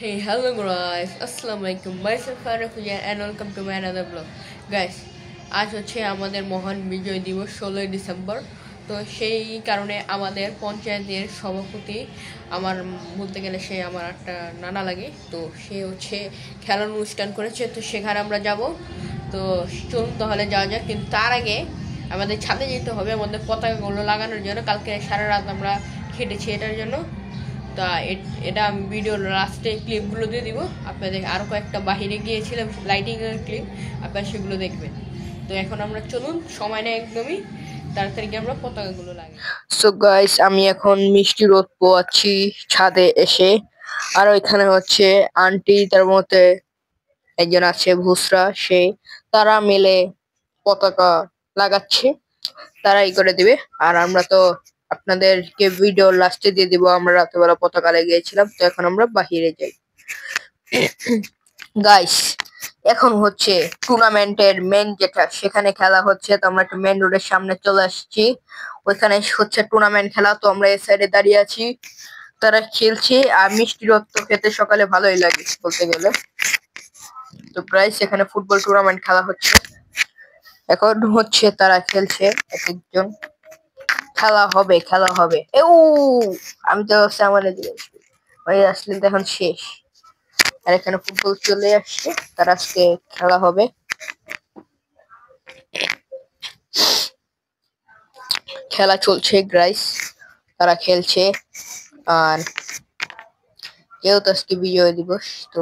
Hey, hello guys, Assalamualaikum. Myself Farooq and welcome to my another vlog. Guys, আজ হচ্ছে আমাদের মহান বিজয় দিবস 16ই ডিসেম্বর। তো সেই কারণে আমাদের পঞ্চায়েতের সভাপতি আমার বলতে গেলে সে আমার একটা নানা লাগে। তো সে হচ্ছে খেলার অনুষ্ঠান করেছে, তো সেখানে আমরা যাব। তো চলুন তাহলে যাওয়া যাক, কিন্তু তার আগে আমাদের ছাদে যেতে হবে আমাদের পতাকাগুলো লাগানোর জন্য। কালকে সারা রাত আমরা খেটেছি এটার জন্য। তা এটা আমি ভিডিওর লাস্টে ক্লিপগুলো দিয়ে দিব আপনাদের। আরও কয়েকটা বাহিরে গিয়েছিলাম লাইটিংয়ের ক্লিপ, আপনারা সেগুলো দেখবেন। তো এখন আমরা চলুন, সময় নেই একদমই, তাড়াতাড়ি গিয়ে আমরা পতাকাগুলো লাগাই। সো গাইস, আমি এখন মিষ্টি রোদ পোয়াচ্ছি ছাদে এসে। আর ওইখানে হচ্ছে আন্টি, তার মধ্যে একজন আছে ভুসরা, সে তারা মিলে পতাকা লাগাচ্ছে। তারাই করে দিবে। আর আমরা তো আপনাদেরকে ভিডিও লাস্টে দিয়ে দিব আমরা রাতেবেলা পতাকা লাগিয়েছিলাম। তো এখন আমরা বাহিরে যাই। গাইস, এখন হচ্ছে টুর্নামেন্টের মেন যেটা, সেখানে খেলা হচ্ছে। তো আমরা একটু মেন রোডের সামনে চলে আসছি। ওইখানে হচ্ছে টুর্নামেন্ট খেলা। তো আমরা এই সাইডে দাঁড়িয়ে আছি, তারা খেলছে। আর মিষ্টি রক্ত খেতে সকালে ভালোই লাগে বলতে গেলে। তো প্রায় সেখানে ফুটবল টুর্নামেন্ট খেলা হচ্ছে। এখন হচ্ছে তারা খেলছে এক একজন। খেলা হবে আমি তো আমাদের দিকে ওই আসলে তো এখন শেষ। আর এখানে ফুটবল চলে আসছে, তার আজকে খেলা হবে। খেলা চলছে গাইস, তারা খেলছে। আর যেহেতু আজকে বিজয় দিবস, তো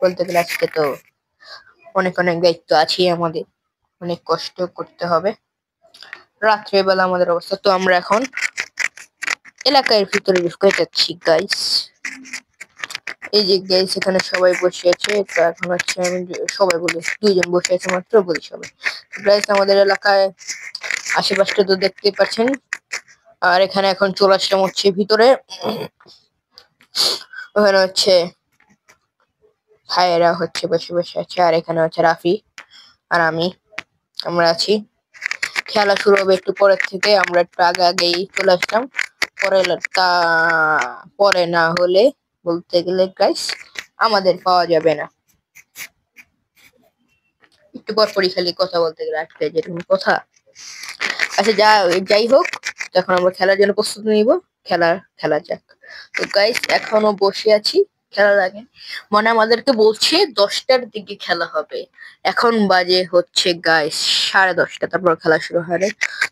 বলতে গেলে আজকে তো অনেক অনেক দায়িত্ব আছে আমাদের, অনেক কষ্ট করতে হবে। রাত্রেবেলা আমাদের অবস্থা। তো আমরা এখন এলাকার ভিতরে ঢুকে যাচ্ছি গাইস। এই যে গাইস, এখানে সবাই বসে আছে। তো এখন হচ্ছে আমি সবাই বলি, দুইজন বসে আছে মাত্র, বলি সবাই। গাইস, আমাদের এলাকায় আশেপাশটা তো দেখতেই পাচ্ছেন। আর এখানে এখন চলে আসলাম হচ্ছে ভিতরে। ওখানে হচ্ছে ভাইয়েরা হচ্ছে বসে বসে আছে। আর এখানে হচ্ছে রাফি আর আমরা আছি। খেলা শুরু হবে একটু পরের থেকে, আমরা একটু আগে আগেই চলে আসলাম। পরে তা পরে না হলে বলতে গেলে গাইস আমাদের পাওয়া যাবে না। একটু পরপরই খালি কথা বলতে গেলে আটকে যেরকম কথা। আচ্ছা, যাই হোক, এখন আমরা খেলার জন্য প্রস্তুতি নিব। খেলা যাক। তো গাইস, এখনো বসে আছি খেলার আগে। মানে আমাদেরকে বলছে 10টার দিকে খেলা হবে। এখন বাজে হচ্ছে গাইস 10:30, তারপর খেলা শুরু হবে।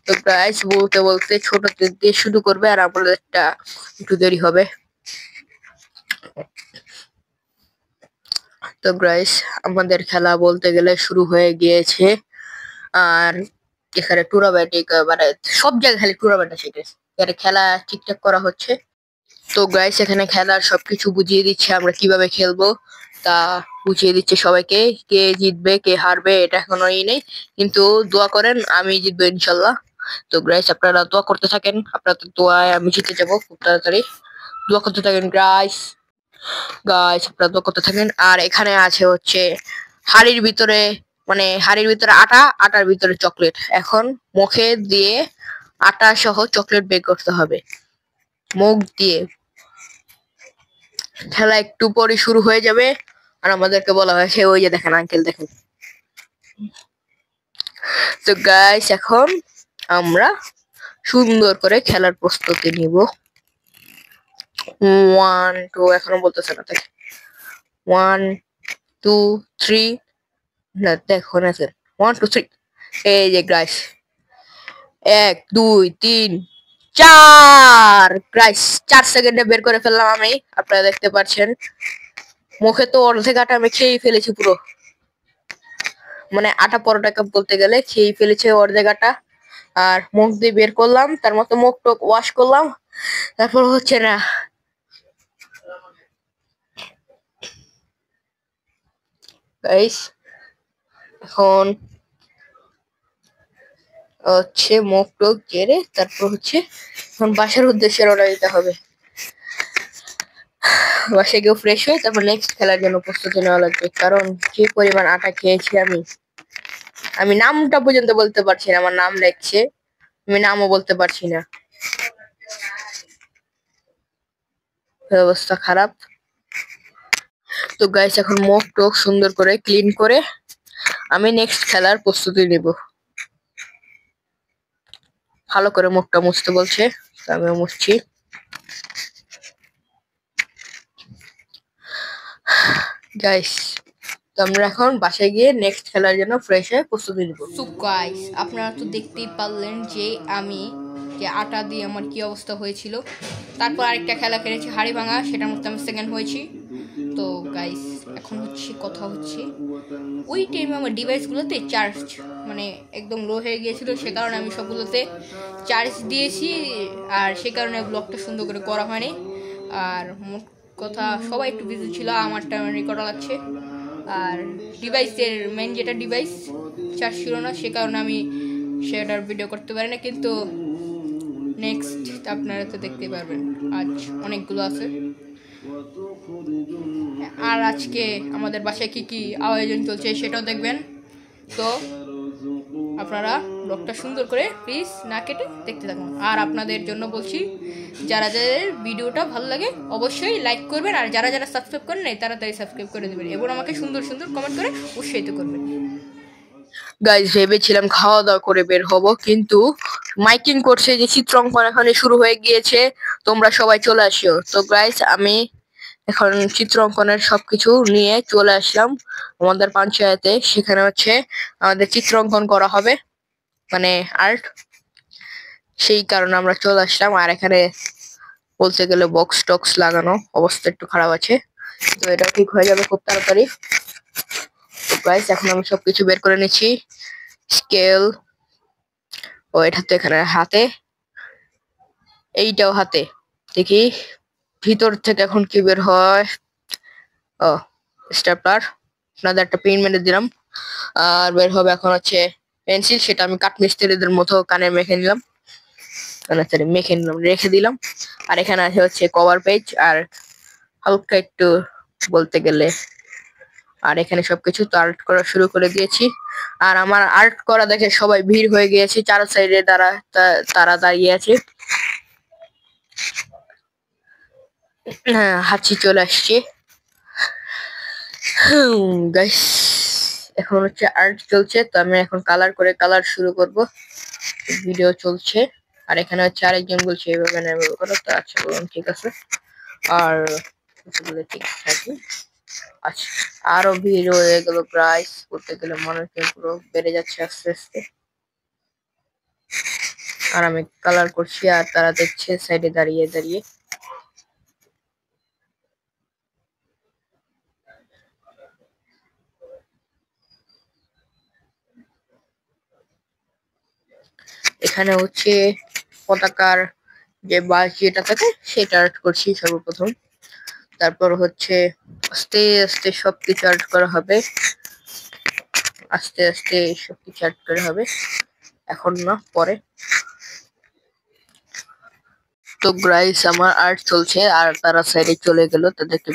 তো গাইস, বলতে বলতে ছোট দিয়ে শুরু করবে, আর আমাদেরটা একটু দেরি হবে। তো গাইস, আমাদের খেলা বলতে গেলে শুরু হয়ে গিয়েছে। আর এখানে টুর্নামেন্ট, মানে সব জায়গায় খালি টুর্নামেন্ট আছে guys। এখানে খেলা ঠিকঠাক করা হচ্ছে। তো গাইস, এখানে খেলার সবকিছু বুঝিয়ে দিচ্ছে, আমরা কিভাবে খেলবো তা বুঝিয়ে দিচ্ছে সবাইকে। কে জিতবে কে হারবে এটা এখনো নেই, কিন্তু দোয়া করেন আমি জিতবো ইনশাল্লাহ। তো গাইস, আপনারা দোয়া করতে থাকেন, আপনাদের দোয়ায় আমি জিতে যাবো খুব তাড়াতাড়ি। দোয়া করতে থাকেন গাইস। আপনারা দোয়া করতে থাকেন। আর এখানে আছে হচ্ছে হাড়ির ভিতরে, মানে হাড়ির ভিতরে আটা, আটার ভিতরে চকলেট। এখন মুখে দিয়ে আটা সহ চকলেট বের করতে হবে মুখ দিয়ে। খেলা একটু পরে শুরু হয়ে যাবে। আর আমাদেরকে বলা হয়েছে, ওই যে দেখেন আঙ্কেল, দেখেন। তো গাইস, এখন আমরা সুন্দর করে খেলার প্রস্তুতি নিব। 1 2, এখনো বলতেছে না, তাই 1 2 3, না দেখো না স্যার, 1 2 3। এই যে গাইস, 1 2 3 4 গাইস, 4 সেকেন্ডে বের করে ফেললাম আমি, আপনারা দেখতে পাচ্ছেন। মুখে তো অর্ধেক আটা আমি খেয়েই ফেলেছি পুরো, মানে আটা পরোটা কাপ বলতে গেলে খেয়েই ফেলেছে অর্ধেক আটা। আর মুখ দিয়ে বের করলাম, তার মতো মুখ টুক ওয়াশ করলাম, তারপর হচ্ছে না। গাইস, এখন হচ্ছে মুখ টুক জেরে তারপর হচ্ছে এখন বাসার উদ্দেশ্যে রওনা দিতে হবে। বাসায় গিয়ে ফ্রেশ হয়ে তারপর নেক্সট খেলার জন্য প্রস্তুতি নেওয়া লাগবে। কারণ যে পরিমাণ আটা খেয়েছি আমি নামটা পর্যন্ত বলতে পারছি না। আমার নাম লেখছে, আমি নামও বলতে পারছি না, অবস্থা খারাপ। তো গাইস এখন মুখ টুক সুন্দর করে ক্লিন করে আমি নেক্সট খেলার প্রস্তুতি নিব। ভালো করে মুখটা মুছতে বলছে, তো আমিও মুছছি। গাইস তো আমরা এখন বাসায় গিয়ে নেক্সট খেলার জন্য ফ্রেশ হয়ে প্রস্তুতি নিব। সো গাইস আপনারা তো দেখতেই পারলেন যে আমি যে আটা দিয়ে আমার কি অবস্থা হয়েছিল। তারপর আরেকটা খেলা খেলেছি হাড়ি ভাঙা, সেটার মধ্যে আমি সেকেন্ড হয়েছি। তো গাইস এখন কথা হচ্ছে ওই টাইমে আমার ডিভাইসগুলোতে চার্জ মানে একদম লো হয়ে গিয়েছিল, সে কারণে আমি সবগুলোতে চার্জ দিয়েছি, আর সে কারণে ব্লগটা সুন্দর করে করা হয়নি। আর মোট কথা সবাই একটু বিজি ছিল, আমার টাইম রেকর্ড লাগছে। আর ডিভাইসের মেন যেটা ডিভাইস চার্জ ছিল না, সে কারণে আমি সেটার ভিডিও করতে পারি না। কিন্তু নেক্সট আপনারা তো দেখতে পারবেন, আজ অনেকগুলো আছে। আর আজকে আমাদের বাসায় কি কি আয়োজন চলছে সেটাও দেখবেন। তো আপনারা ব্লগটা সুন্দর করে প্লিজ না কেটে দেখতে থাকুন। আর আপনাদের জন্য বলছি, যারা যাদের ভিডিওটা ভালো লাগে অবশ্যই লাইক করবেন, আর যারা যারা সাবস্ক্রাইব করেন নাই তাড়াতাড়ি সাবস্ক্রাইব করে দেবেন এবং আমাকে সুন্দর সুন্দর কমেন্ট করে উৎসাহিত করবেন। গাইজ ভেবেছিলাম খাওয়া দাওয়া করে বের হব, কিন্তু মাইকিং করছে যে চিত্রাঙ্কন এখানে শুরু হয়ে গিয়েছে, তোমরা সবাই চলে আসিও। তো গাইজ আমি এখন চিত্র অঙ্কনের সবকিছু নিয়ে চলে আসলাম আমাদের পঞ্চায়েতে। সেখানে আমাদের চিত্র অঙ্কন করা হবে, মানে আর্ট। সেই কারণে আমরা চলে আসলাম। আর এখানে বলতে গেলে বক্স টক্স লাগানো, অবস্থা একটু খারাপ আছে, তো এটা ঠিক হয়ে যাবে খুব তাড়াতাড়ি। তো গাইস এখন আমি সবকিছু বের করে নিচ্ছি, স্কেল ও এটা তো এখানে হাতে, এইটাও হাতে। দেখি ভিতর থেকে এখন কি বের হয়। ও স্টেপলার, আপনাদের একটা পেন মেরে দিলাম। আর বের হবে এখন পেন্সিল, সেটা আমি কাঠমিস্ত্রিদের মতো কানে মেখে নিলাম, রেখে দিলাম। আর এখানে আছে কভার পেজ, আর হালকা একটু বলতে গেলে, আর এখানে সবকিছু তো আর্ট করা শুরু করে দিয়েছি। আর আমার আর্ট করা দেখে সবাই ভিড় হয়ে গিয়েছে, চার সাইডে তারা দাঁড়িয়ে আছে। হ্যাঁ হাঁচি চলে আসছে। গাইস এখন আর্ট চলছে, তো আমি এখন কালার শুরু করব। ভিডিও চলছে, আর এখানে আরেকজন বলছে এভাবে না এভাবে করো, তো আচ্ছা বললাম ঠিক আছে। আর ঠিক থাকে। আচ্ছা আরো ভিড় হয়ে গেল, প্রাইস করতে গেলে মানুষের পুরো বেড়ে যাচ্ছে আস্তে আস্তে। আর আমি কালার করছি, আর তারা দেখছে সাইডে দাঁড়িয়ে দাঁড়িয়ে। এখানে পতাকার যে যেটা থাকে সেটা আর্ট করছি সর্বপ্রথম। তারপর আস্তে আস্তে সবকিছু আর্ট করা হবে, আস্তে আস্তে সবকিছু আর্ট করা হবে, এখন না পরে। তো গাইস আমার আর্ট চলছে, আর তারা সাইডে চলে গেল, তাদেরকে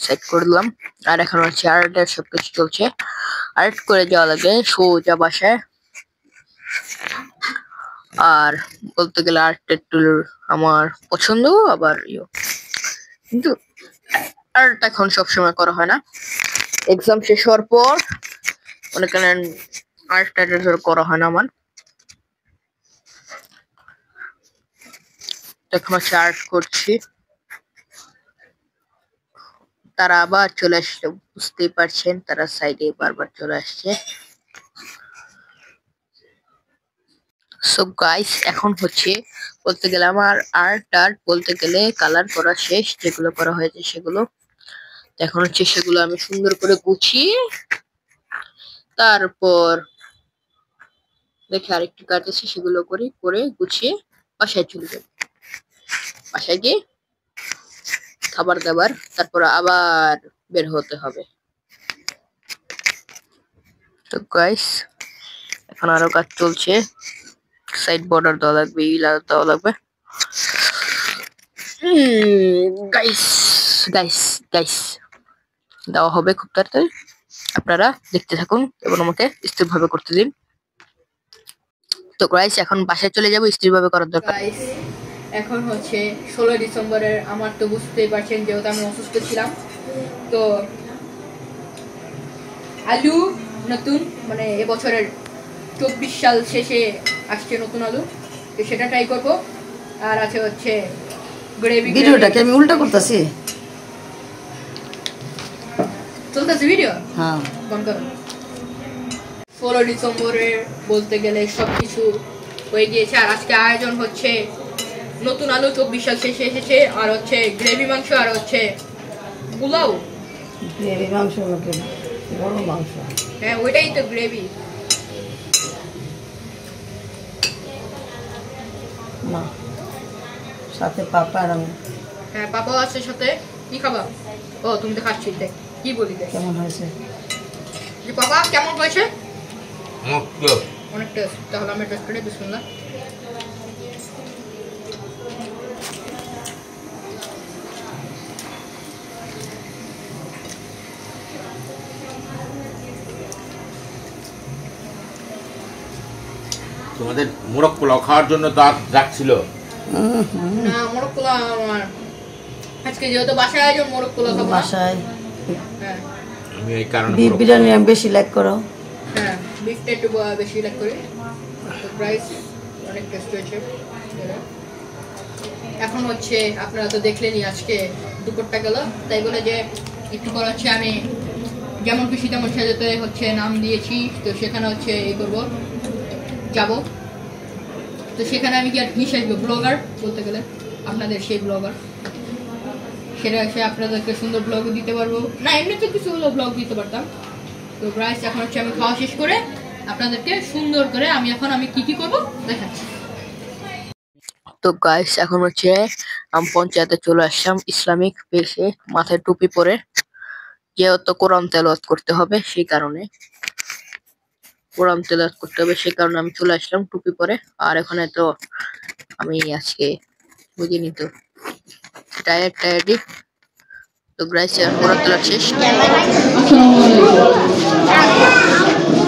সেট করলাম। আর এখন আর্টের সবকিছু চলছে, আর্ট করে যাওয়া লাগে সোজা বাসায়। আর বলতে গেলে আর্ট একটু আমার পছন্দ, আবার কিন্তু আর্ট এখন সবসময় করা হয় না। এক্সাম শেষ হওয়ার পর অনেক আর্ট করা হয় না আমার। এখন আর্ট করছি, তারা আবার চলে আসছে, বুঝতেই পারছেন তারা সাইডে বারবার চলে আসছে। সো গাইস এখন বলতে গেলে আমার আর্ট বলতে গেলে কালার করা শেষ, যেগুলো করা হয়েছে সেগুলো। এখন সেগুলো আমি সুন্দর করে গুছিয়ে তারপর দেখে আরেকটু কাজ আছে, সেগুলো করে গুছিয়ে বাসায় চলে যাব। বাসায় গিয়ে খাবার দাবার, তারপর আবার বের হতে হবে। তো গাইস এখন আরো কাজ চলছে, সাইড বর্ডার দেওয়া লাগবে, দেওয়া লাগবে। গাইস গাইস গাইস দেওয়া হবে খুব তাড়াতাড়ি, আপনারা দেখতে থাকুন এবং আমাকে স্থিরভাবে করতে দিন। তো গাইস এখন বাসায় চলে যাব, স্থিরভাবে করার দরকার। গাইস এখন 16 ডিসেম্বরের, আমার তো বুঝতেই পারছেন যেহেতু আমি অসুস্থ ছিলাম, তো আলু নতুন মানে এবছরের 24 সাল শেষে আসছে নতুন আলু, তো সেটা ট্রাই করবো। আর আছে হচ্ছে গ্রেভি। ভিডিওটাকে আমি উল্টা করতেছি, চলতেছে ভিডিও। হ্যাঁ বন্ধ করো। 16 ডিসেম্বরের বলতে গেলে সবকিছু হয়ে গিয়েছে। আর আজকে আয়োজন হচ্ছে নতুন আলু 24 সাল শেষে এসেছে, আর হচ্ছে গ্রেভি মাংস, আর হচ্ছে পোলাও। গ্রেভি মাংস নাকি বড় মাংস? হ্যাঁ ওইটাই তো গ্রেভি। না সাথে পাপা আর আমি। হ্যাঁ পাপাও আছে সাথে। কি খাবা? ও তুমি তো খাচ্ছি, দেখ কি বলি দেখ। কেমন হয়েছে? যে পাপা কেমন হয়েছে? মস্ত। অনেক টেস্ট। তাহলে আমি টেস্ট করি, বিসমিল্লাহ। তোমাদের মোরগ পোলাও খাওয়ার জন্য তো যাচ্ছিল। না মোরগ পোলাও আমার আজকে যেহেতু বাসায় আয়োজন, মোরগ পোলাও খাবো না। বাসায় হ্যাঁ আমি এই কারণে বিফ বিরিয়ানি আমি বেশি লাইক করো। হ্যাঁ বিফটা একটু বেশি লাগ করি। তো প্রাইস অনেক টেস্ট হয়েছে। এখন হচ্ছে আপনারা তো দেখলেনই আজকে দুপুরটা গেল, তাই বলে যে একটু পর হচ্ছে আমি যেমন খুশি তেমন সাজাতে হচ্ছে নাম দিয়েছি, তো সেখানে হচ্ছে এই করবো যাব। তো সেখানে আমি কি আর কি সাজবো, ব্লগার বলতে গেলে আপনাদের সেই ব্লগার, সেটা এসে আপনাদেরকে সুন্দর ব্লগ দিতে পারবো না, এমনিতে কিছু হলো ব্লগ দিতে পারতাম। তো গাইস এখন হচ্ছে আমি খাওয়া শেষ করে আপনাদেরকে সুন্দর করে আমি কি করবো দেখাচ্ছি। তো গাইস এখন হচ্ছে আমি পঞ্চায়েতে চলে আসলাম ইসলামিক বেশে, মাথায় টুপি পরে, যেহেতু কোরআন তেলাওয়াত করতে হবে সেই কারণে আমি চলে আসলাম টুপি পরে। আর এখানে তো আমি আজকে বুঝিনি তো টায়ার্ডই। তো গাইস কোরআন তেলাওয়াত শেষ।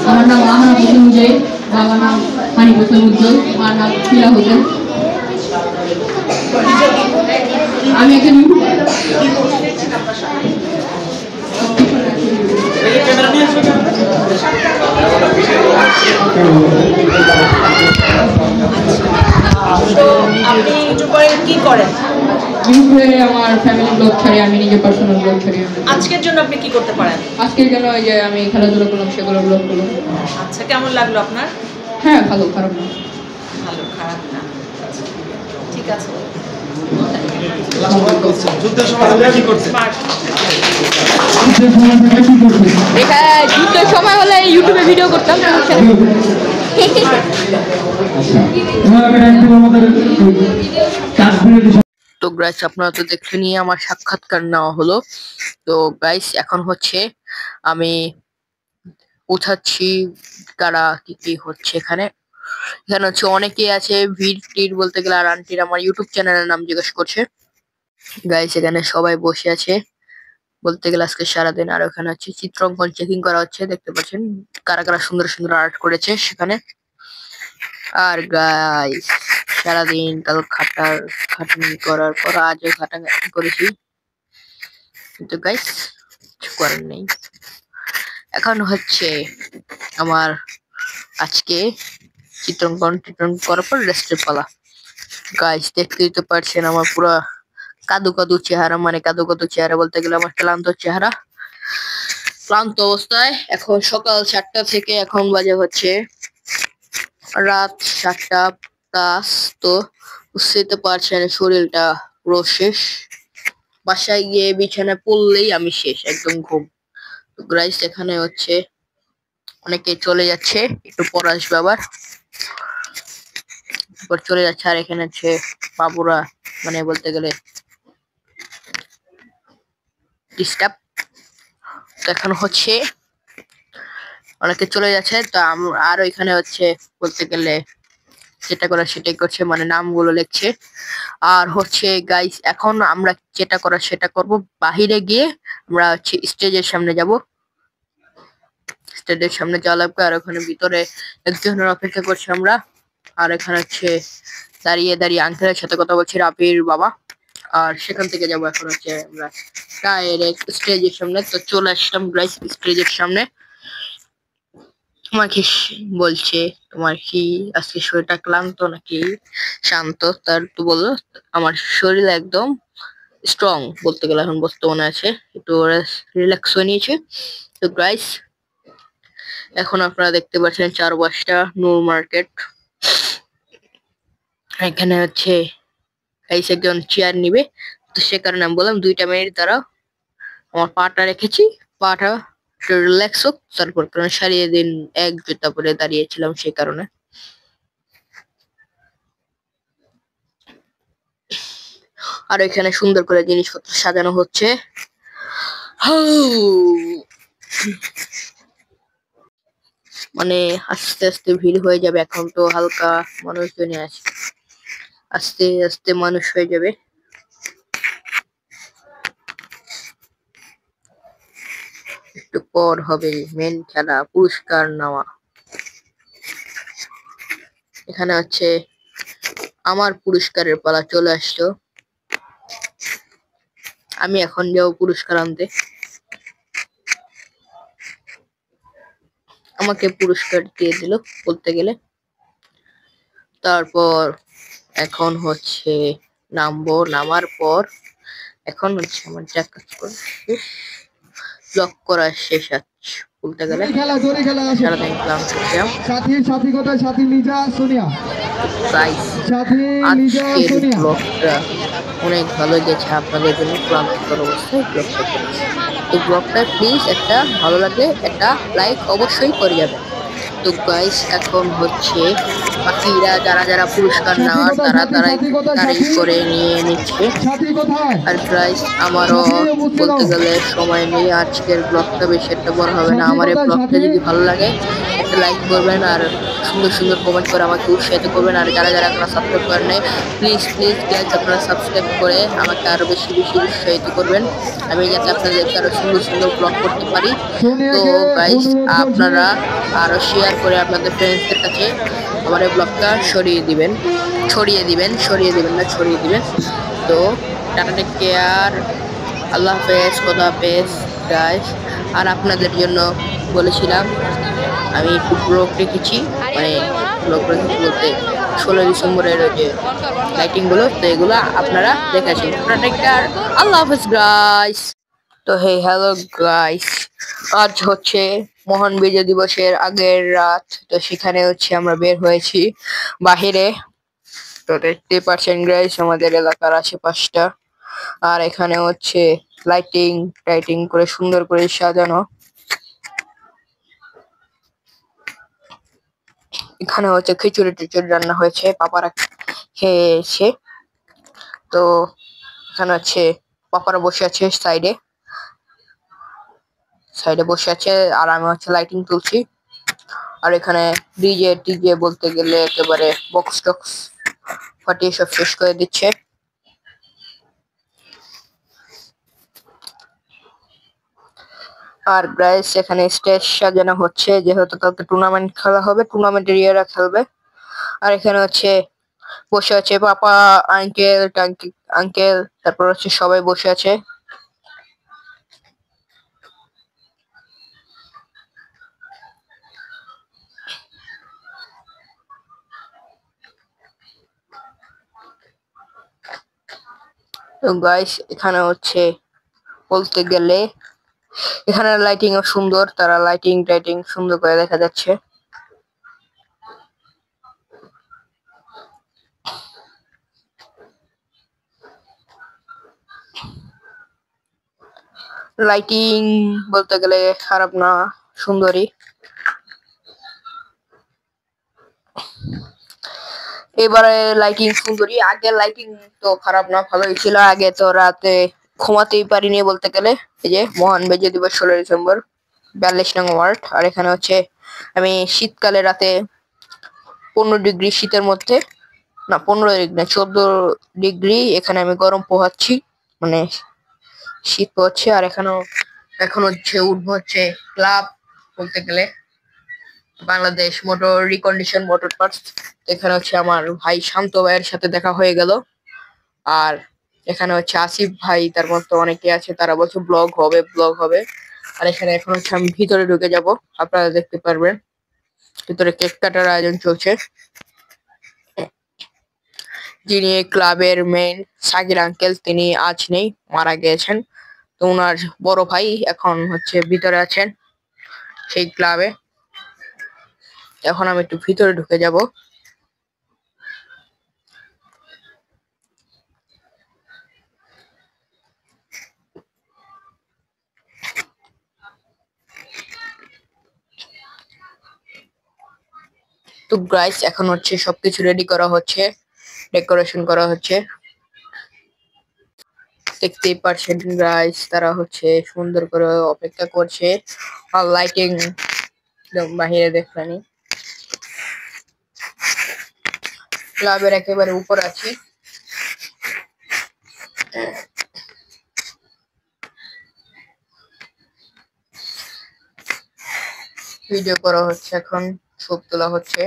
আমার নাম আহনা হোসেন উজ্জ্বল, বাবার নাম হানিফ হোসেন উজ্জ্বল, মার নাম ফিরা হোসেন। আমি এখন আপনি ইউটিউবে কি করেন? ইউটিউবে আমার ফ্যামিলি ব্লগ ছাড়ি, আমি নিজে পার্সোনাল ব্লগ ছাড়ি। আজকের জন্য আপনি কি করতে পারেন? আজকের জন্য ওই যে আমি খেলাধুলা করলাম সেগুলো ব্লগ করলাম। আচ্ছা, কেমন লাগলো আপনার? হ্যাঁ ভালো, খারাপ না। ভালো, খারাপ না। আচ্ছা, ঠিক আছে। যুদ্ধের সময় কি করতে? যুদ্ধের সময় হলে ইউটিউবে ভিডিও করতাম। তো গাইস আপনারা তো দেখলেন, আমার সাক্ষাৎকার নেওয়া হলো। তো গাইস এখন হচ্ছে আমি উঠাচ্ছি কারা কি কি হচ্ছে এখানে। এখানে হচ্ছে অনেকেই আছে, ভিড় বলতে গেলে। আর আন্টির আমার ইউটিউব চ্যানেলের নাম জিজ্ঞেস করছে। গাইস এখানে সবাই বসে আছে বলতে গেলে আজকে সারাদিন। আর ওখানে হচ্ছে চিত্রাঙ্কন চেকিং করা হচ্ছে, দেখতে পাচ্ছেন কারা কারা সুন্দর সুন্দর আর্ট করেছে সেখানে। আর গাইস সারাদিন কাল খাটনি করার পর আজও খাটাখাটনি করেছি, কিন্তু গাইস কিছু করার নেই। এখন হচ্ছে আমার আজকে চিত্রাঙ্কন করার পর রেস্টের পালা। গাইস দেখতেই তো পারছেন আমার পুরো কাদু চেহারা, মানে কাদু চেহারা বলতে গেলে আমার ক্লান্ত অবস্থায়। এখন সকাল 7টা থেকে এখন বাজে হচ্ছে রাত 7টা+। তো বুঝতেই পারছেন শরীরটা পুরো শেষ। বাসায় গিয়ে বিছানায় পড়লেই আমি শেষ, একদম ঘুম। তো গাইস এখানে হচ্ছে অনেকে চলে যাচ্ছে, একটু পর আসবে আবার চলে যাচ্ছে। আর এখানে হচ্ছে বাবুরা, মানে বলতে গেলে ডিস্টার্ব। তো এখন হচ্ছে অনেকে চলে যাচ্ছে, তো আর ওইখানে হচ্ছে বলতে গেলে যেটা করা সেটাই করছে, মানে নামগুলো লিখছে। আর হচ্ছে গাইস এখন আমরা যেটা করা সেটা করব, বাহিরে গিয়ে আমরা হচ্ছে স্টেজের সামনে যাব। স্টেজের সামনে যাওয়া লাগবে, আর ওখানে ভিতরে একজনের অপেক্ষা করছি আমরা। আর এখানে হচ্ছে দাঁড়িয়ে আঙ্কেলের সাথে কথা বলছি, রাবির বাবা। আর সেখান থেকে যাবো এখন হচ্ছে আমরা ডাইরেক্ট স্টেজের সামনে। তো চলে আসলাম গাইস স্টেজের সামনে। তোমাকে বলছে তোমার কি আজকে শরীরটা ক্লান্ত নাকি শান্ত, তার তো বলো। আমার শরীর একদম স্ট্রং বলতে গেলে এখন বর্তমানে আছে, একটু রিল্যাক্স হয়ে নিয়েছে। তো গাইস, এখন আপনারা দেখতে পাচ্ছেন 4 নূর মার্কেট। এখানে হচ্ছে গাইস একজন চেয়ার নিবে, তো সে কারণে আমি বললাম 2 মিনিট দাঁড়াও, আমার পাটা রেখেছি, পাটা রিল্যাক্স হোক, তারপর কারণ সারিয়ে দিন এক জুতা পরে দাঁড়িয়েছিলাম সেই কারণে। আর এখানে সুন্দর করে জিনিসপত্র সাজানো হচ্ছে। মানে আস্তে আস্তে ভিড় হয়ে যাবে, এখন তো হালকা মানুষজনই আছে, আস্তে আস্তে মানুষ হয়ে যাবে। একটু পর হবে মেন খেলা, পুরস্কার নেওয়া। এখানে হচ্ছে আমার পুরস্কারের পালা চলে আসলো, আমি এখন যাবো পুরস্কার আনতে। আমাকে পুরস্কার দিয়ে দিল বলতে গেলে। তারপর এখন হচ্ছে নামবো, নামার পর এখন হচ্ছে আমার যা কাজ করে ব্লক করা শেষ আছে বলতে গেলে। জোরে খেলা আসো। সারাদিন ক্লান্ত ছিলাম। সাথী কোথায়? সাথী লিজা সোনিয়া। গাইস, সাথী লিজা আজকের সোনিয়া। ব্লগটা অনেক ভালো গেছে, আপনাদের জন্য ক্লান্তিকর অবস্থায় ব্লগটা করেছি। তো ব্লগটা প্লিজ একটা ভালো লাগলে একটা লাইক অবশ্যই করে যাবেন। তো গাইস, এখন হচ্ছে বাকিরা যারা যারা পুরস্কার নেওয়ার তারাই করে নিয়ে নিচ্ছে। সাথী কোথায়? আর গাইস, আমারও বলতে গেলে সময় নেই, আজকের ব্লগটা বেশি একটা বড় হবে না। আমার এই ব্লগটা যদি ভালো লাগে একটা লাইক করবেন আর সুন্দর সুন্দর কমেন্ট করে আমাকে উৎসাহিত করবেন। আর যারা যারা আপনারা সাবস্ক্রাইব করেন নাই, প্লিজ গাইস আপনারা সাবস্ক্রাইব করে আমাকে আরো বেশি বেশি উৎসাহিত করবেন, আমি যাতে আপনাদেরকে আরো সুন্দর সুন্দর ব্লগ করতে পারি। তো গাইস, আপনারা আরো শেয়ার করে আপনাদের ফ্রেন্ডসদের কাছে আমার এই ব্লগটা ছড়িয়ে দিবেন। তো টাটা, টেক কেয়ার, আল্লাহ হাফেজ, খোদা হাফেজ গাইস। আর আপনাদের জন্য বলেছিলাম আমি একটু ব্লগ রেখেছি, মানে ব্লগ রেখেছি বলতে 16 ডিসেম্বরের যে লাইটিং গুলো, তো এগুলো আপনারা দেখেছেন। টাটা, টেক কেয়ার, আল্লাহ হাফেজ গাইস। তো হ্যালো গাইস, আজ হচ্ছে মহান বিজয় দিবসের আগের রাত। তো সেখানে হচ্ছে আমরা বের হয়েছি বাহিরে। তো দেখতে পাচ্ছেন গাইস আমাদের এলাকার আশেপাশটা। আর এখানে হচ্ছে লাইটিং করে সুন্দর করে সাজানো। এখানে হচ্ছে খিচুড়ি টিচুড়ি রান্না হয়েছে, পাপারা খেয়েছে। তো এখানে হচ্ছে পাপারা বসে আছে সাইডে বসে আছে, আর আমি হচ্ছে লাইটিং তুলছি। আর এখানে ডিজে বলতে গেলে একেবারে বক্স টক্স ফাটিয়ে সব শেষ করে দিচ্ছে। আর গাইস, এখানে স্টেজ সাজানো হচ্ছে, যেহেতু কালকে টুর্নামেন্ট খেলা হবে, টুর্নামেন্টের ইয়েরা খেলবে। আর এখানে হচ্ছে বসে আছে পাপা, আঙ্কেল, তারপর হচ্ছে সবাই বসে আছে। তো গাইস, এখানে হচ্ছে বলতে গেলে এখানে লাইটিং ও সুন্দর, তারা লাইটিং সুন্দর করে দেখা যাচ্ছে। লাইটিং বলতে গেলে খারাপ না, সুন্দরী। এবারে লাইটিং সুন্দরী, আগের লাইটিং তো খারাপ না, ভালোই ছিল। আগে তো রাতে ঘুমাতেই পারিনি বলতে গেলে। এই যে মহান বিজয় দিবস 16 ডিসেম্বর 42 নং ওয়ার্ড। আর এখানে হচ্ছে আমি শীতকালে রাতে 15 ডিগ্রি শীতের মধ্যে, না 15 ডিগ্রি না 14 ডিগ্রি এখানে আমি গরম পোহাচ্ছি, মানে শীত পোহাচ্ছি। আর এখন হচ্ছে উঠবো হচ্ছে ক্লাব বলতে গেলে Bangladesh motor recondition motor parts. এখানে হচ্ছে আমার ভাই শান্ত ভাইয়ের সাথে দেখা হয়ে গেল। আর এখানে হচ্ছে আসিফ ভাই, তার মতো অনেকে আছে, তারা বলছে ব্লগ হবে। আর এখানে এখন হচ্ছে আমি ভিতরে ঢুকে যাব, আপনারা দেখতে পারবেন। ভিতরে কেক কাটার আয়োজন চলছে। যিনি এই ক্লাবের মেইন সাকির আঙ্কেল, তিনি আজ নেই, মারা গিয়েছেন। তো ওনার বড় ভাই এখন হচ্ছে ভিতরে আছেন সেই ক্লাবে। এখন আমি একটু ভিতরে ঢুকে যাব। তো গাইস এখন হচ্ছে সবকিছু রেডি করা হচ্ছে, ডেকোরেশন করা হচ্ছে। দেখতেই পারছেন গাইস, তারা হচ্ছে সুন্দর করে অপেক্ষা করছে। আর লাইটিং বাহিরে দেখলানি, ক্লাবের একেবারে উপর আছে। ভিডিও করা হচ্ছে, এখন ছবি তোলা হচ্ছে।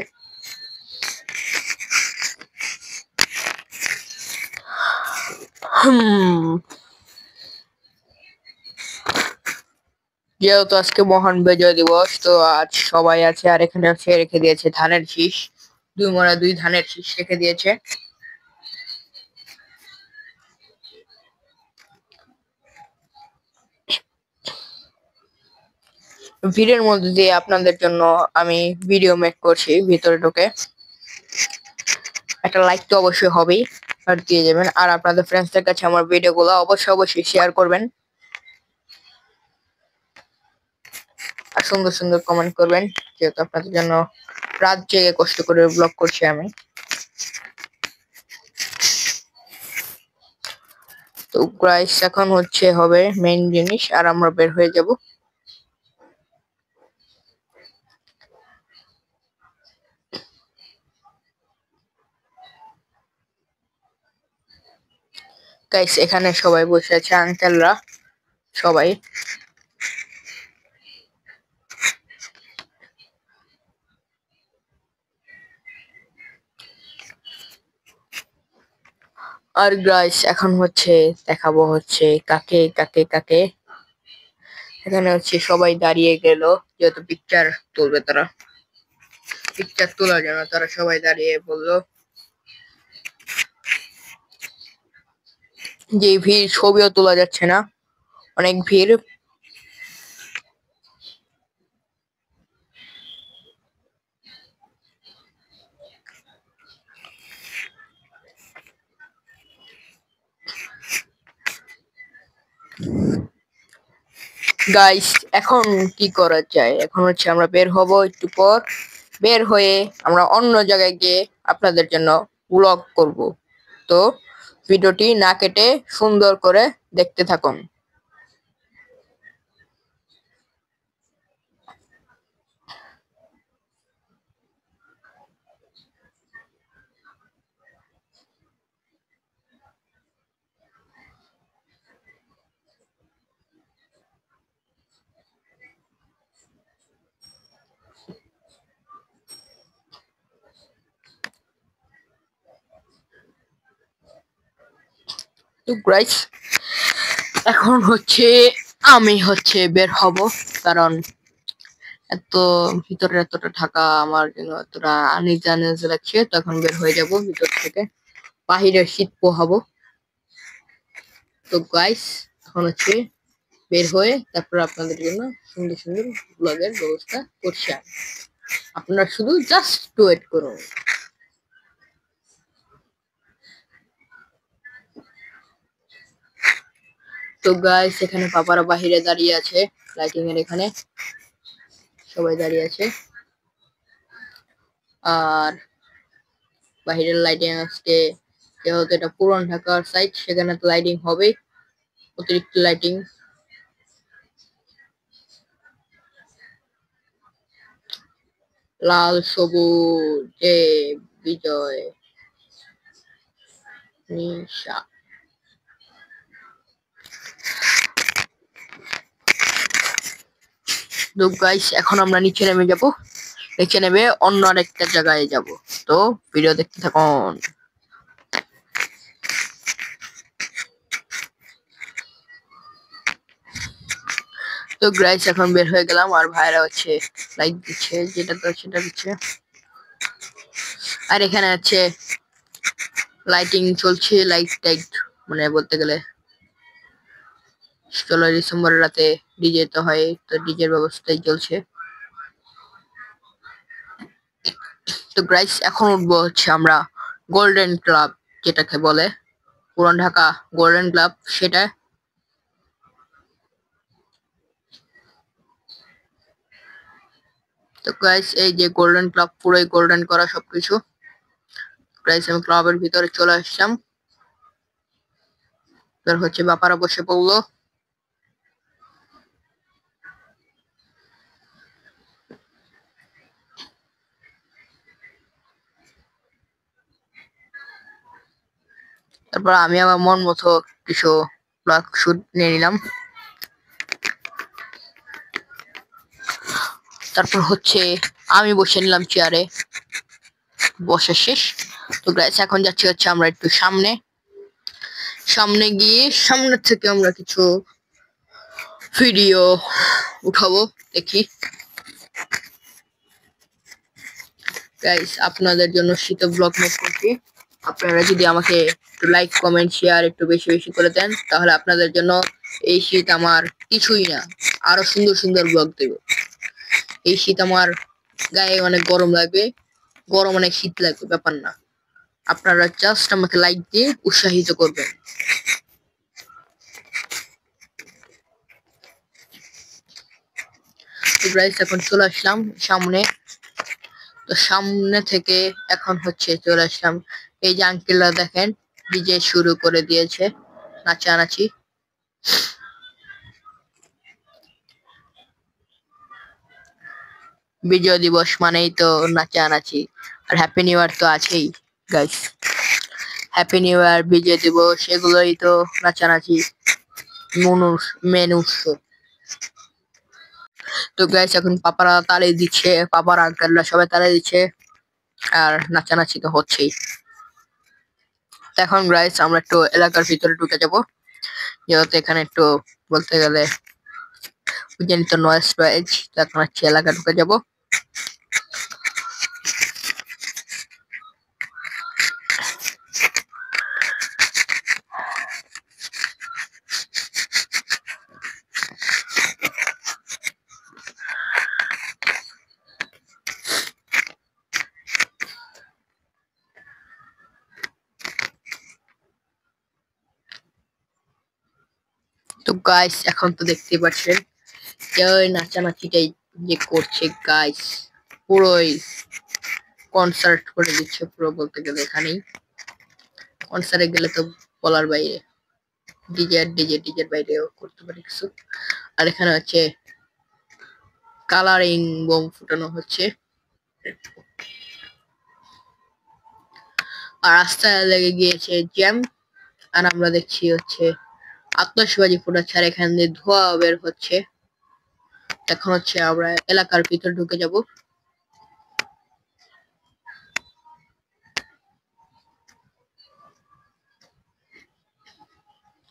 যেহেতু আজকে মহান বিজয় দিবস, তো আজ সবাই আছে। আর এখানে হচ্ছে রেখে দিয়েছে ধানের শীষ, 2 মোড়া 2 ধানের শীষ রেখে দিয়েছে। ভিড়ের মধ্যে দিয়ে আপনাদের জন্য আমি ভিডিও মেক করছি। ভিতরে ঢুকে একটা লাইক তো অবশ্যই হবেই, আর দিয়ে যাবেন। আর আপনাদের ফ্রেন্ডসদের কাছে আমার ভিডিওগুলো অবশ্যই শেয়ার করবেন। আর সুন্দর সুন্দর কমেন্ট করবেন, যেহেতু আপনাদের জন্য রাত জেগে কষ্ট করে ব্লগ করছি আমি। তো গাইস এখন হচ্ছে হবে মেইন জিনিস, আর আমরা বের হয়ে যাব। গাইস এখানে সবাই বসে আছে, আঙ্কেলরা সবাই। আর গাইস এখন হচ্ছে দেখাবো হচ্ছে কাকে কাকে কাকে। এখানে হচ্ছে সবাই দাঁড়িয়ে গেল, যেহেতু পিকচার তুলবে তারা। পিকচার তোলার জন্য তারা সবাই দাঁড়িয়ে বললো। যে ভিড়, ছবিও তোলা যাচ্ছে না, অনেক ভিড়। গাইস এখন কি করা যায়, এখন হচ্ছে আমরা বের হব একটু পর। বের হয়ে আমরা অন্য জায়গায় গিয়ে আপনাদের জন্য ব্লগ করব। তো ভিডিওটি না কেটে সুন্দর করে দেখতে থাকুন। তো গাইস এখন হচ্ছে আমি হচ্ছে বের হব, কারণ এত ভিতরে এতটা থাকা আমার জন্য এতটা আনিজ আনিজ লাগছে। তখন বের হয়ে যাব ভিতর থেকে, বাহিরে শীত পোহাবো। তো গাইস এখন হচ্ছে বের হয়ে তারপর আপনাদের জন্য সুন্দর সুন্দর ব্লগের ব্যবস্থা করছি আমি। আপনারা শুধু জাস্ট ওয়েট করুন। তো গাইস এখানে পাপারা বাহিরে দাঁড়িয়ে আছে, লাইটিং এর এখানে সবাই দাঁড়িয়ে আছে। আর বাহিরের লাইটিং আজকে, যেহেতু এটা পুরান ঢাকার সাইড, সেখানে তো লাইটিং হবে, অতিরিক্ত লাইটিং। লাল সবুজে বিজয় নিশা। তো গাইস এখন আমরা নিচে নেমে যাব, নিচে নেমে অন্য আরেকটা জায়গায় যাব। তো ভিডিও দেখতে থাকুন। তো তো গাইস এখন বের হয়ে গেলাম, আর ভাইরা হচ্ছে লাইট দিচ্ছে, যেটা তো সেটা দিচ্ছে। আর এখানে আছে লাইটিং চলছে, লাইট টাইট মানে বলতে গেলে 16 ডিসেম্বরের রাতে ডিজে তো হয়, তো ডিজের ব্যবস্থাই চলছে। তো গাইস এখন উঠবো হচ্ছে আমরা গোল্ডেন ক্লাব, যেটাকে বলে পুরান ঢাকা গোল্ডেন ক্লাব, সেটা। তো গাইস এই যে গোল্ডেন ক্লাব পুরোই গোল্ডেন করা সবকিছু। গাইস আমি ক্লাবের ভিতরে চলে আসলাম, তার হচ্ছে বাপারা বসে পড়লো। তারপর আমি আমার মন মতো কিছু ব্লগ শুট নিয়ে নিলাম। তারপর হচ্ছে আমি বসে নিলাম চেয়ারে, বসা শেষ। তো গাইস এখন যাচ্ছি হচ্ছে আমরা একটু সামনে গিয়ে সামনে থেকে আমরা কিছু ভিডিও উঠাবো, দেখি। গাইস আপনাদের জন্য শীত ব্লগ মেক করছি, আপনারা যদি আমাকে একটু লাইক কমেন্ট শেয়ার একটু বেশি বেশি করে দেন, তাহলে আপনাদের জন্য এই শীত আমার কিছুই না, আরো সুন্দর সুন্দর ব্লগ দেব। এই শীত আমার গায়ে অনেক গরম লাগবে, গরম অনেক শীত লাগবে, ব্যাপার না। আপনারা জাস্ট আমাকে লাইক দিয়ে উৎসাহিত করবেন। গাইস এখন চলে আসলাম সামনে, তো সামনে থেকে এখন হচ্ছে চলে আসলাম, এই যে আঙ্কেলরা দেখেন ডিজে শুরু করে দিয়েছে, নাচানাচি। বিজয় দিবস মানেই তো নাচানাচি, আর হ্যাপি নিউ ইয়ার তো আছেই গাইস। হ্যাপি নিউ ইয়ার, বিজয় দিবস, এগুলোই তো নাচানাচি মেন উৎস। তো গাইস এখন পাপারা তালি দিচ্ছে, পাপারা আঙ্কেলরা সবাই তালি দিচ্ছে, আর নাচানাচি তো হচ্ছেই। এখন গাইস আমরা একটু এলাকার ভিতরে ঢুকে যাব, যেহেতু এখানে একটু বলতে গেলে বুঝেনি তো নয়েজ টয়েজ, তো এখন হচ্ছে এলাকা ঢুকে যাব। তো গাইস এখন তো দেখতেই পাচ্ছেন ওই নাচানাচিটাই যে করছে গাইস, পুরোই কনসার্ট করে দিচ্ছে পুরো বলতে গেলে। এখানেই কনসার্টে গেলে তো বলার বাইরে, ডিজের বাইরেও করতে পারে কিছু। আর এখানে হচ্ছে কালারিং বোম ফুটানো হচ্ছে, আর রাস্তায় লেগে গিয়েছে জ্যাম, আর আমরা দেখছি হচ্ছে আতশবাজি ফুটাচ্ছে, আর এখান দিয়ে ধোঁয়া বের হচ্ছে। এখন হচ্ছে আমরা এলাকার ভিতর ঢুকে যাব।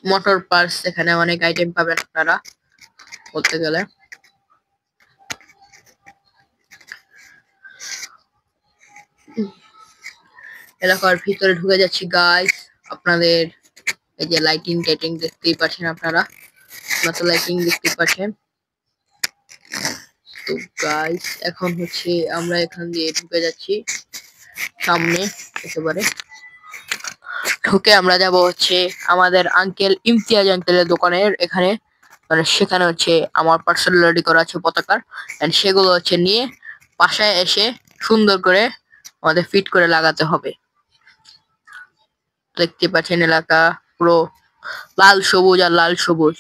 মোটর পার্টস এখানে অনেক আইটেম পাবেন আপনারা বলতে গেলে। এলাকার ভিতরে ঢুকে যাচ্ছি গাইস, আপনাদের এই যে লাইটিং টাইটিং দেখতেই পাচ্ছেন, আপনারা তো লাইটিং দেখতেই পাচ্ছেন। তো গাইস এখন হচ্ছে আমরা এখান দিয়ে ঢুকে যাচ্ছি সামনে, একেবারে ঢুকে আমরা যাব হচ্ছে আমাদের আঙ্কেল ইমতিয়াজ আঙ্কেলের দোকানের এখানে, মানে সেখানে হচ্ছে আমার পার্সেল রেডি করা আছে পতাকার, এন্ড সেগুলো হচ্ছে নিয়ে বাসায় এসে সুন্দর করে আমাদের ফিট করে লাগাতে হবে। দেখতে পাচ্ছেন এলাকা পুরো লাল সবুজ আর লাল সবুজ।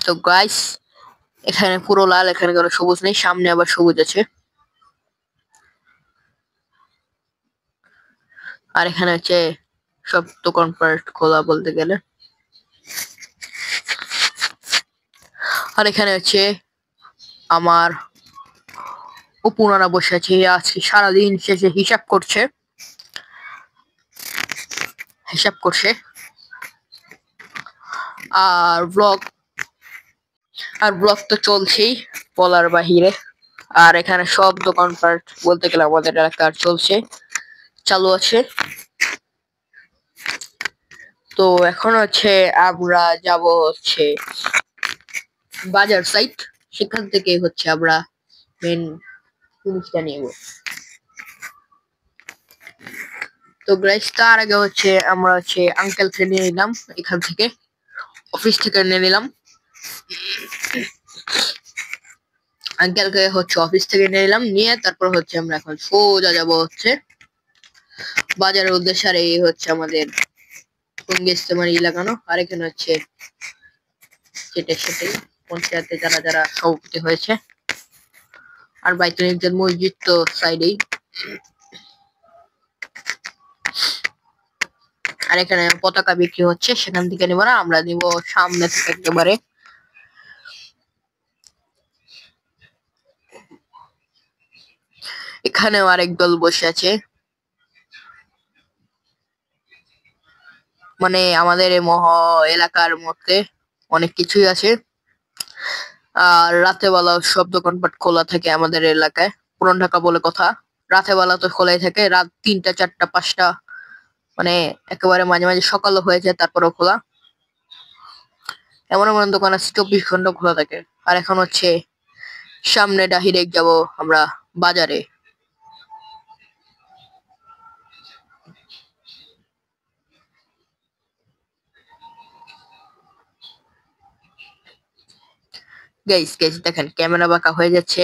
তো গাইস এখানে পুরো লাল, এখানে কোনো সবুজ নেই, সামনে আবার সবুজ আছে। আর এখানে হচ্ছে সব দোকানপাট খোলা বলতে গেলে। আর এখানে হচ্ছে আমার উপনারা বসে আছে, আজকে সারাদিন শেষে হিসাব করছে। হিসাব করছে। আর ব্লগ তো চলছেই বলার বাহিরে। আর এখানে সব দোকানপাট বলতে গেলে আমাদের এলাকার চলছে, চালু আছে। তো এখন হচ্ছে আমরা যাব হচ্ছে বাজার সাইড, সেখান থেকে হচ্ছে আমরা মেন জিনিসটা নিব। তো গাইস তার আগে হচ্ছে আমরা হচ্ছে আঙ্কেলকে নিয়ে নিলাম, এখান থেকে অফিস থেকে নিয়ে নিলাম। আঙ্কেলকে হচ্ছে অফিস থেকে নিয়ে নিলাম, নিয়ে তারপর হচ্ছে আমরা এখন সোজা যাব হচ্ছে বাজারের উদ্দেশ্যে। আর এই হচ্ছে আমাদের ইস্তেমারি লাগানো। আর এখানে হচ্ছে সেটাই পঞ্চায়েতে যারা যারা সভাপতি হয়েছে। আর বাইতুল মসজিদ তো সাইডেই। আর এখানে পতাকা বিক্রি হচ্ছে, সেখান থেকে নিব না, আমরা নিব সামনে থেকে একেবারে। এখানেও আরেক দল বসে আছে, মানে আমাদের এই এলাকার মধ্যে অনেক কিছুই আছে। আর রাতে বেলা সব দোকানপাট খোলা থাকে আমাদের এলাকায়, পুরান ঢাকা বলে কথা। রাতে বেলা তো খোলাই থাকে, রাত 3টা 4টা 5টা, মানে একেবারে মাঝে মাঝে সকালও হয়ে যায় তারপরেও খোলা। এমন এমন দোকান আছে 24 ঘন্টা খোলা থাকে। আর এখন হচ্ছে সামনে ডাইরেক্ট যাব আমরা বাজারে। গাইস দেখেন ক্যামেরা বাঁকা হয়ে যাচ্ছে,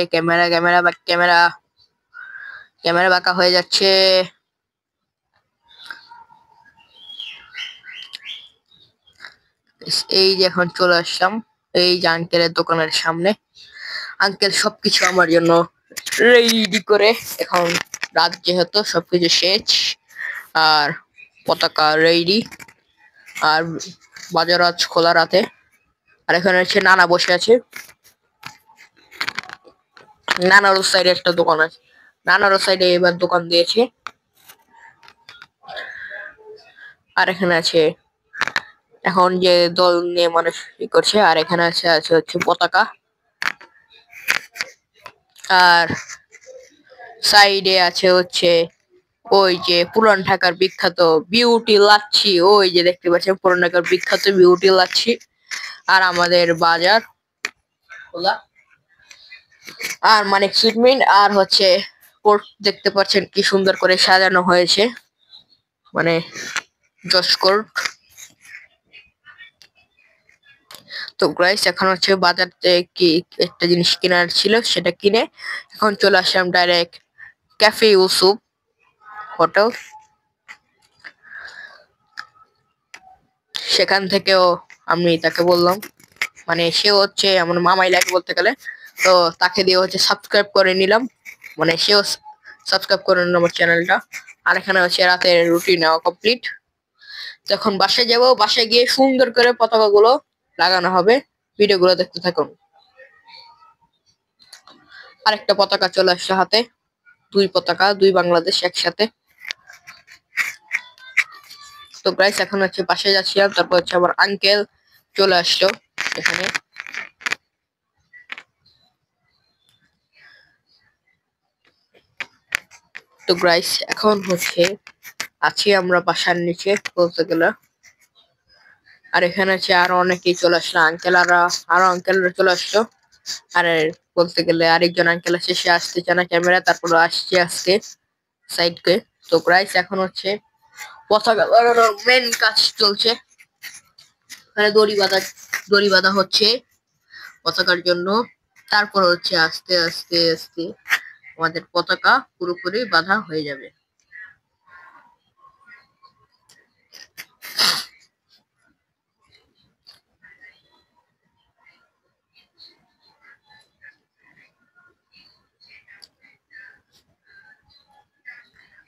ক্যামেরা বাঁকা হয়ে যাচ্ছে। এই যে এখন চলে আসলাম এই যে আঙ্কেলের দোকানের সামনে। আঙ্কেল সবকিছু আমার জন্য রেডি করে, এখন রাত যেহেতু সবকিছু শেষ। আর পতাকা রেডি, আর বাজার আজ খোলা রাতে। আর এখানে হচ্ছে নানা বসে আছে, নানার সাইডে একটা দোকান আছে, নানার সাইডে এবার দোকান দিয়েছে। আর এখানে আছে এখন যে দল নিয়ে মানুষ করছে। আর এখানে আছে হচ্ছে পতাকা। আর সাইডে আছে হচ্ছে ওই যে পুরান ঢাকার বিখ্যাত বিউটি লাচ্ছি, ওই যে দেখতে পাচ্ছেন পুরান ঢাকার বিখ্যাত বিউটি লাচ্ছি। আর আমাদের বাজার খোলা। আর মানিক সুইটমিন্ট আর হচ্ছে কোর্ট দেখতে পাচ্ছেন কি সুন্দর করে সাজানো হয়েছে, মানে জশ কোর্ট। তো গাইস এখন হচ্ছে বাজার থেকে কি একটা জিনিস কেনার ছিল, সেটা কিনে এখন চলে আসলাম ডাইরেক্ট ক্যাফে ইউসুফ হোটেল। সেখান থেকেও আমি তাকে বললাম, মানে সে হচ্ছে আমার মামাই লাগে বলতে গেলে, তো তাকে দিয়ে হচ্ছে সাবস্ক্রাইব করে নিলাম, মানে সেও সাবস্ক্রাইব করে নিল আমার চ্যানেলটা। আর এখানে হচ্ছে রাতের রুটি নেওয়া কমপ্লিট। তো এখন বাসায় যাবো, বাসায় গিয়ে সুন্দর করে পতাকাগুলো লাগানো হবে, ভিডিওগুলো দেখতে থাকুন। আরেকটা পতাকা চলে আসছে হাতে, 2 পতাকা, 2 বাংলাদেশ একসাথে। তো গাইস এখন হচ্ছে বাসায় যাচ্ছিলাম, তারপর হচ্ছে আমার আঙ্কেল চলে আসলো এখানে। তো গাইস এখন হচ্ছে আছি আমরা বাসার নিচে বলতে গেলে। আর এখানে আছে আরো অনেকেই চলে আসলো, আরো আঙ্কেলরা চলে আসলো। আর বলতে গেলে আরেকজন আঙ্কেল আছে, সে আসতে চায় না ক্যামেরা, তারপর আসছে আজকে সাইডকে। তো গাইস এখন হচ্ছে পতাকা লাগানোর মেন কাজ চলছে, মানে দড়ি বাঁধা হচ্ছে পতাকার জন্য। তারপর হচ্ছে আস্তে আস্তে আস্তে আমাদের পতাকা পুরোপুরি বাঁধা হয়ে যাবে।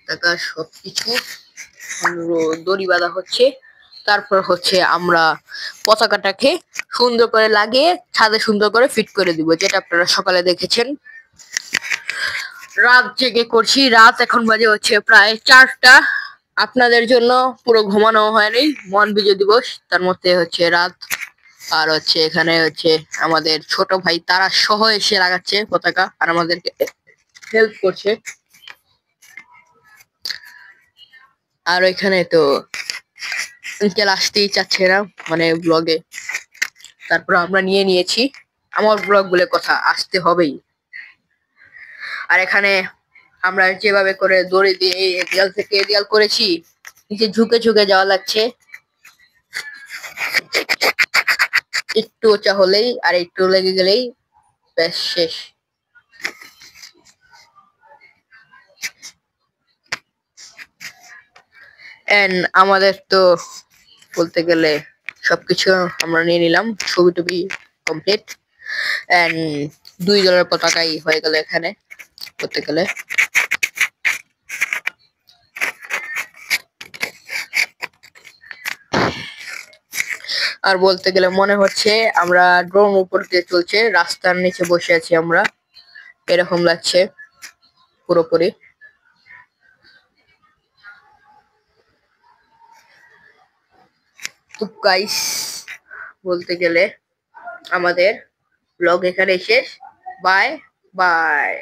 পতাকা সবকিছু দড়ি বাঁধা হচ্ছে। তারপর হচ্ছে আমরা পতাকাটাকে সুন্দর করে লাগিয়ে ছাদে সুন্দর করে ফিট করে দিব, যেটা আপনারা সকালে দেখেছেন। রাত জেগে করছি, রাত এখন বাজে হচ্ছে প্রায় 4টা। আপনাদের জন্য পুরো ঘুমানো হয়নি, মহান বিজয় দিবস, তার মধ্যে হচ্ছে রাত। আর হচ্ছে এখানে হচ্ছে আমাদের ছোট ভাই তারা সহ এসে লাগাচ্ছে পতাকা আর আমাদেরকে হেল্প করছে। আর এখানে তো আঙ্কেল আসতেই চাচ্ছে না, মানে ব্লগে। তারপর আমরা নিয়ে নিয়েছি, আমার ব্লগ বলে কথা, আসতে হবেই। আর এখানে আমরা যেভাবে করে দড়ি দিয়ে এই দেয়াল থেকে এই দেয়াল করেছি, নিচে ঝুঁকে ঝুঁকে যাওয়া লাগছে। একটু উঁচা হলেই আর একটু লেগে গেলেই ব্যাস শেষ। এন্ড আমাদের তো বলতে গেলে সবকিছু আমরা নিয়ে নিলাম, ছবি টবি কমপ্লিট। এন্ড 2 দলের পতাকাই হয়ে গেল এখানে করতে গেলে। আর বলতে গেলে মনে হচ্ছে আমরা ড্রোন উপর দিয়ে চলছে, রাস্তার নিচে বসে আছি আমরা, এরকম লাগছে পুরোপুরি। তো গাইস বলতে গেলে আমাদের ব্লগ এখানে শেষ। Bye bye.